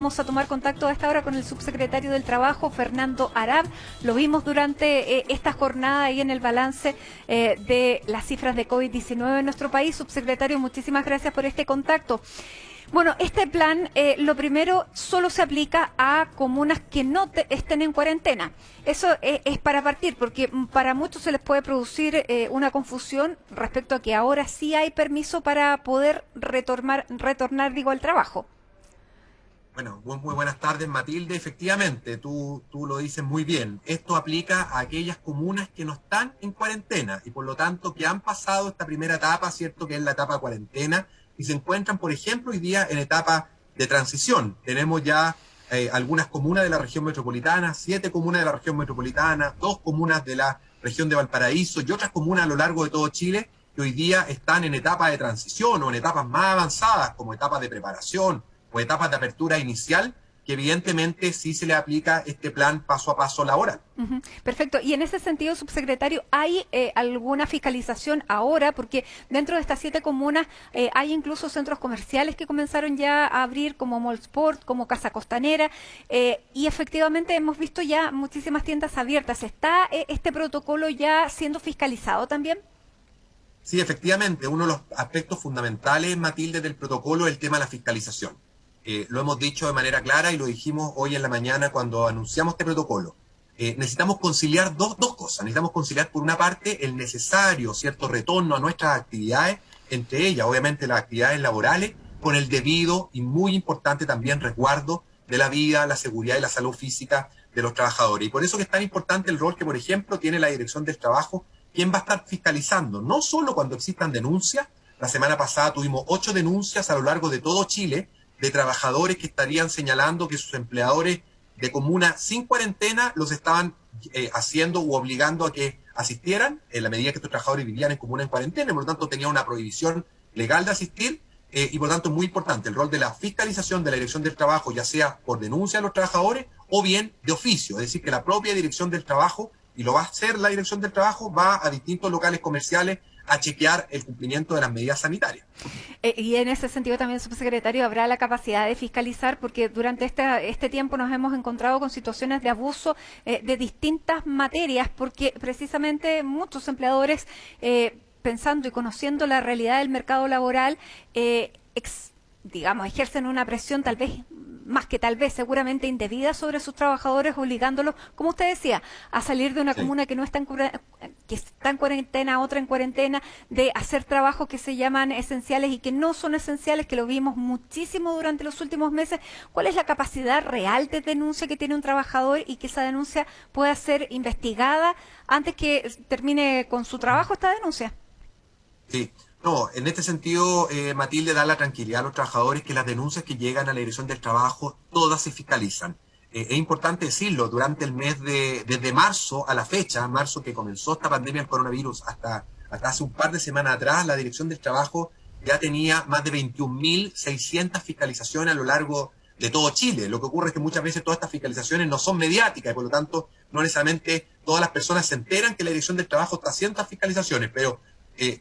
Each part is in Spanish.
Vamos a tomar contacto a esta hora con el subsecretario del Trabajo, Fernando Arab. Lo vimos durante esta jornada ahí en el balance de las cifras de COVID-19 en nuestro país. Subsecretario, muchísimas gracias por este contacto. Bueno, este plan, lo primero, solo se aplica a comunas que no estén en cuarentena. Eso es para partir, porque para muchos se les puede producir una confusión respecto a que ahora sí hay permiso para poder retornar al trabajo. Bueno, muy buenas tardes, Matilde. Efectivamente, tú lo dices muy bien. Esto aplica a aquellas comunas que no están en cuarentena y por lo tanto que han pasado esta primera etapa, ¿cierto? Que es la etapa de cuarentena y se encuentran, por ejemplo, hoy día en etapa de transición. Tenemos ya algunas comunas de la región metropolitana, 7 comunas de la región metropolitana, 2 comunas de la región de Valparaíso y otras comunas a lo largo de todo Chile que hoy día están en etapa de transición o en etapas más avanzadas como etapas de preparación o etapas de apertura inicial, que evidentemente sí se le aplica este plan paso a paso laboral. Perfecto. Y en ese sentido, subsecretario, ¿hay alguna fiscalización ahora? Porque dentro de estas 7 comunas hay incluso centros comerciales que comenzaron ya a abrir, como Mallsport, como Casa Costanera, y efectivamente hemos visto ya muchísimas tiendas abiertas. ¿Está este protocolo ya siendo fiscalizado también? Sí, efectivamente, uno de los aspectos fundamentales, Matilde, del protocolo es el tema de la fiscalización. Lo hemos dicho de manera clara y lo dijimos hoy en la mañana cuando anunciamos este protocolo. Necesitamos conciliar dos cosas. Necesitamos conciliar, por una parte, el necesario, cierto, retorno a nuestras actividades, entre ellas, obviamente, las actividades laborales, con el debido y muy importante también resguardo de la vida, la seguridad y la salud física de los trabajadores. Y por eso que es tan importante el rol que, por ejemplo, tiene la Dirección del Trabajo, quien va a estar fiscalizando, no solo cuando existan denuncias. La semana pasada tuvimos 8 denuncias a lo largo de todo Chile, de trabajadores que estarían señalando que sus empleadores de comuna sin cuarentena los estaban haciendo u obligando a que asistieran en la medida que estos trabajadores vivían en comuna en cuarentena, y por lo tanto tenían una prohibición legal de asistir, y por lo tanto es muy importante el rol de la fiscalización de la Dirección del Trabajo, ya sea por denuncia a los trabajadores o bien de oficio, es decir, que la propia Dirección del Trabajo, y lo va a hacer la Dirección del Trabajo, va a distintos locales comerciales a chequear el cumplimiento de las medidas sanitarias. Y en ese sentido también, subsecretario, habrá la capacidad de fiscalizar, porque durante este tiempo nos hemos encontrado con situaciones de abuso de distintas materias, porque precisamente muchos empleadores, pensando y conociendo la realidad del mercado laboral, digamos, ejercen una presión tal vez, más que tal vez, seguramente indebida sobre sus trabajadores, obligándolos, como usted decía, a salir de una comuna que no está que está en cuarentena, otra en cuarentena, de hacer trabajos que se llaman esenciales y que no son esenciales, que lo vimos muchísimo durante los últimos meses. ¿Cuál es la capacidad real de denuncia que tiene un trabajador y que esa denuncia pueda ser investigada antes que termine con su trabajo esta denuncia? Sí. No, en este sentido, Matilde, da la tranquilidad a los trabajadores que las denuncias que llegan a la Dirección del Trabajo, todas se fiscalizan. Es importante decirlo, durante el mes desde marzo a la fecha, marzo que comenzó esta pandemia del coronavirus, hasta hace un par de semanas atrás, la Dirección del Trabajo ya tenía más de 21.600 fiscalizaciones a lo largo de todo Chile. Lo que ocurre es que muchas veces todas estas fiscalizaciones no son mediáticas y por lo tanto no necesariamente todas las personas se enteran que la Dirección del Trabajo está haciendo estas fiscalizaciones, pero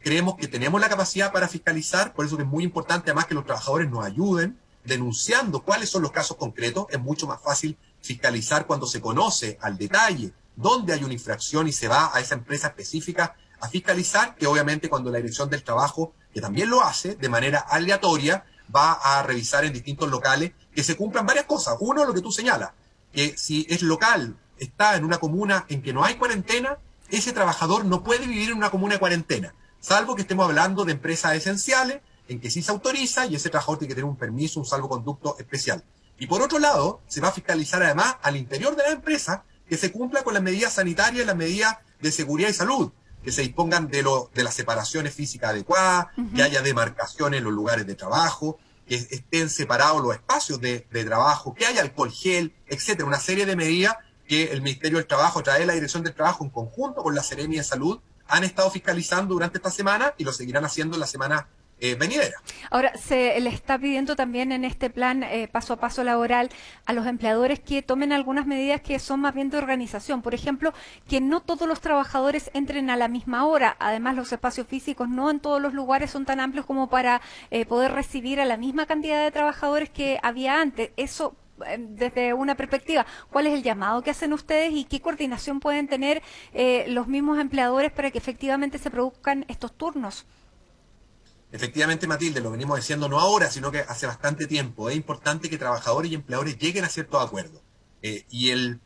creemos que tenemos la capacidad para fiscalizar, por eso que es muy importante además que los trabajadores nos ayuden denunciando cuáles son los casos concretos. Es mucho más fácil fiscalizar cuando se conoce al detalle dónde hay una infracción y se va a esa empresa específica a fiscalizar, que obviamente cuando la Dirección del Trabajo, que también lo hace de manera aleatoria, va a revisar en distintos locales que se cumplan varias cosas. Uno, lo que tú señalas, que si es local, está en una comuna en que no hay cuarentena, ese trabajador no puede vivir en una comuna de cuarentena, salvo que estemos hablando de empresas esenciales en que sí se autoriza y ese trabajador tiene que tener un permiso, un salvoconducto especial. Y por otro lado, se va a fiscalizar además al interior de la empresa que se cumpla con las medidas sanitarias y las medidas de seguridad y salud, que se dispongan de las separaciones físicas adecuadas, que haya demarcaciones en los lugares de trabajo, que estén separados los espacios de trabajo, que haya alcohol gel, etcétera, una serie de medidas que el Ministerio del Trabajo, a través de la Dirección del Trabajo, en conjunto con la Seremi de Salud, han estado fiscalizando durante esta semana y lo seguirán haciendo en la semana venidera. Ahora, se le está pidiendo también en este plan paso a paso laboral a los empleadores que tomen algunas medidas que son más bien de organización. Por ejemplo, que no todos los trabajadores entren a la misma hora. Además, los espacios físicos no en todos los lugares son tan amplios como para poder recibir a la misma cantidad de trabajadores que había antes. Eso desde una perspectiva, ¿cuál es el llamado que hacen ustedes y qué coordinación pueden tener los mismos empleadores para que efectivamente se produzcan estos turnos? Efectivamente, Matilde, lo venimos diciendo no ahora, sino que hace bastante tiempo. Es importante que trabajadores y empleadores lleguen a ciertos acuerdos. Y el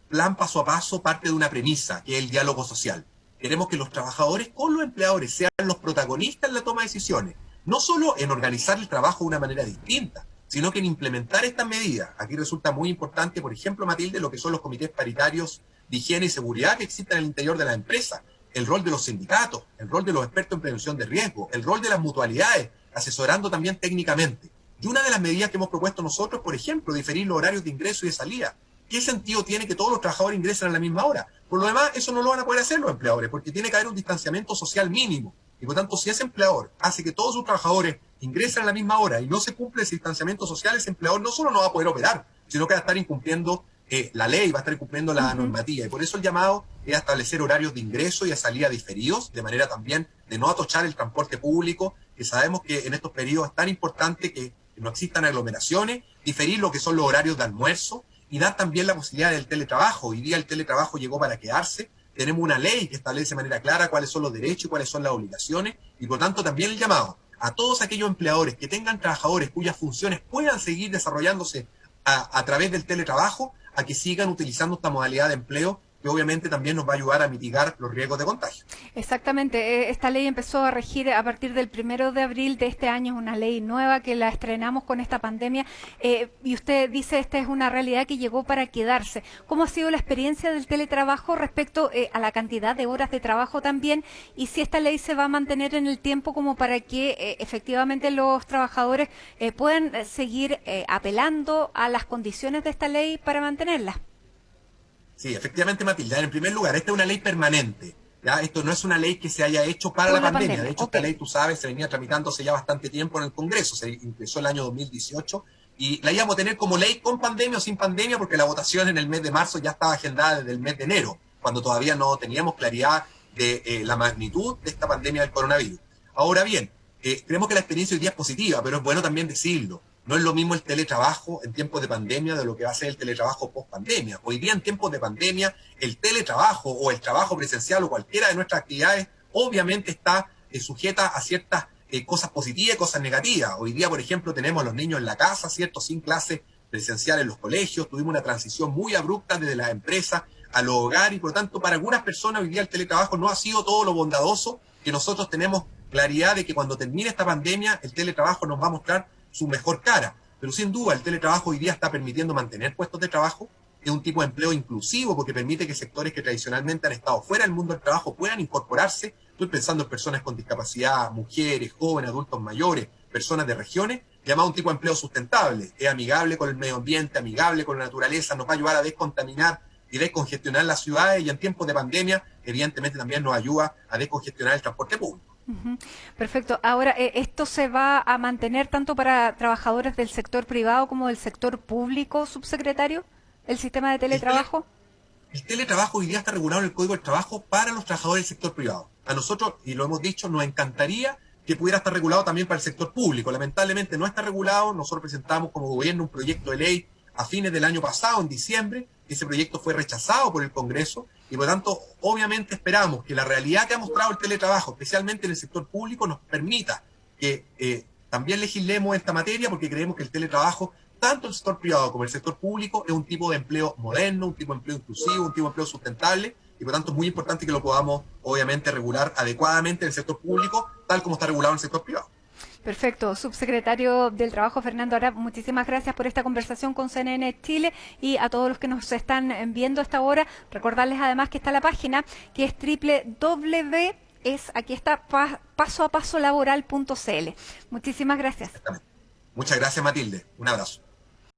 plan paso a paso parte de una premisa, que es el diálogo social. Queremos que los trabajadores con los empleadores sean los protagonistas en la toma de decisiones. No solo en organizar el trabajo de una manera distinta, sino que en implementar estas medidas. Aquí resulta muy importante, por ejemplo, Matilde, lo que son los comités paritarios de higiene y seguridad que existen en el interior de la empresa. El rol de los sindicatos, el rol de los expertos en prevención de riesgo, el rol de las mutualidades, asesorando también técnicamente. Y una de las medidas que hemos propuesto nosotros, por ejemplo, diferir los horarios de ingreso y de salida. ¿Qué sentido tiene que todos los trabajadores ingresen a la misma hora? Por lo demás, eso no lo van a poder hacer los empleadores, porque tiene que haber un distanciamiento social mínimo. Y por tanto, si ese empleador hace que todos sus trabajadores ingresen a la misma hora y no se cumple ese distanciamiento social, ese empleador no solo no va a poder operar, sino que va a estar incumpliendo la ley, va a estar incumpliendo la normativa. Y por eso el llamado es a establecer horarios de ingreso y de salida diferidos, de manera también de no atochar el transporte público, que sabemos que en estos periodos es tan importante que no existan aglomeraciones, diferir lo que son los horarios de almuerzo y dar también la posibilidad del teletrabajo. Hoy día el teletrabajo llegó para quedarse, tenemos una ley que establece de manera clara cuáles son los derechos y cuáles son las obligaciones, y por tanto también el llamado a todos aquellos empleadores que tengan trabajadores cuyas funciones puedan seguir desarrollándose a través del teletrabajo, a que sigan utilizando esta modalidad de empleo, que obviamente también nos va a ayudar a mitigar los riesgos de contagio. Exactamente, esta ley empezó a regir a partir del 1 de abril de este año, es una ley nueva que la estrenamos con esta pandemia, y usted dice esta es una realidad que llegó para quedarse. ¿Cómo ha sido la experiencia del teletrabajo respecto a la cantidad de horas de trabajo también? Y si esta ley se va a mantener en el tiempo como para que efectivamente los trabajadores puedan seguir apelando a las condiciones de esta ley para mantenerla. Sí, efectivamente, Matilda. En primer lugar, esta es una ley permanente. ¿Ya? Esto no es una ley que se haya hecho para la pandemia. De hecho, esta ley, tú sabes, se venía tramitándose ya bastante tiempo en el Congreso. Se ingresó el año 2018 y la íbamos a tener como ley con pandemia o sin pandemia porque la votación en el mes de marzo ya estaba agendada desde el mes de enero, cuando todavía no teníamos claridad de la magnitud de esta pandemia del coronavirus. Ahora bien, creemos que la experiencia hoy día es positiva, pero es bueno también decirlo. No es lo mismo el teletrabajo en tiempos de pandemia de lo que va a ser el teletrabajo post pandemia. Hoy día en tiempos de pandemia, el teletrabajo o el trabajo presencial o cualquiera de nuestras actividades obviamente está sujeta a ciertas cosas positivas y cosas negativas. Hoy día, por ejemplo, tenemos a los niños en la casa, ¿cierto? Sin clases presenciales en los colegios. Tuvimos una transición muy abrupta desde las empresas a los hogares y por lo tanto para algunas personas hoy día el teletrabajo no ha sido todo lo bondadoso que nosotros tenemos claridad de que cuando termine esta pandemia el teletrabajo nos va a mostrar su mejor cara. Pero sin duda el teletrabajo hoy día está permitiendo mantener puestos de trabajo, es un tipo de empleo inclusivo porque permite que sectores que tradicionalmente han estado fuera del mundo del trabajo puedan incorporarse. Estoy pensando en personas con discapacidad, mujeres, jóvenes, adultos mayores, personas de regiones, llamado un tipo de empleo sustentable. Es amigable con el medio ambiente, amigable con la naturaleza, nos va a ayudar a descontaminar y descongestionar las ciudades y en tiempos de pandemia evidentemente también nos ayuda a descongestionar el transporte público. Perfecto. Ahora, ¿esto se va a mantener tanto para trabajadores del sector privado como del sector público, subsecretario? ¿El sistema de teletrabajo? El teletrabajo hoy día está regulado en el Código del Trabajo para los trabajadores del sector privado. A nosotros, y lo hemos dicho, nos encantaría que pudiera estar regulado también para el sector público. Lamentablemente no está regulado. Nosotros presentamos como gobierno un proyecto de ley a fines del año pasado, en diciembre. Ese proyecto fue rechazado por el Congreso y por lo tanto obviamente esperamos que la realidad que ha mostrado el teletrabajo, especialmente en el sector público, nos permita que también legislemos esta materia porque creemos que el teletrabajo, tanto el sector privado como el sector público, es un tipo de empleo moderno, un tipo de empleo inclusivo, un tipo de empleo sustentable y por lo tanto es muy importante que lo podamos obviamente regular adecuadamente en el sector público, tal como está regulado en el sector privado. Perfecto. Subsecretario del Trabajo, Fernando Arap, muchísimas gracias por esta conversación con CNN Chile y a todos los que nos están viendo a esta hora. Recordarles además que está la página que es aquí está, pasoapasolaboral.cl. Muchísimas gracias. Muchas gracias, Matilde. Un abrazo.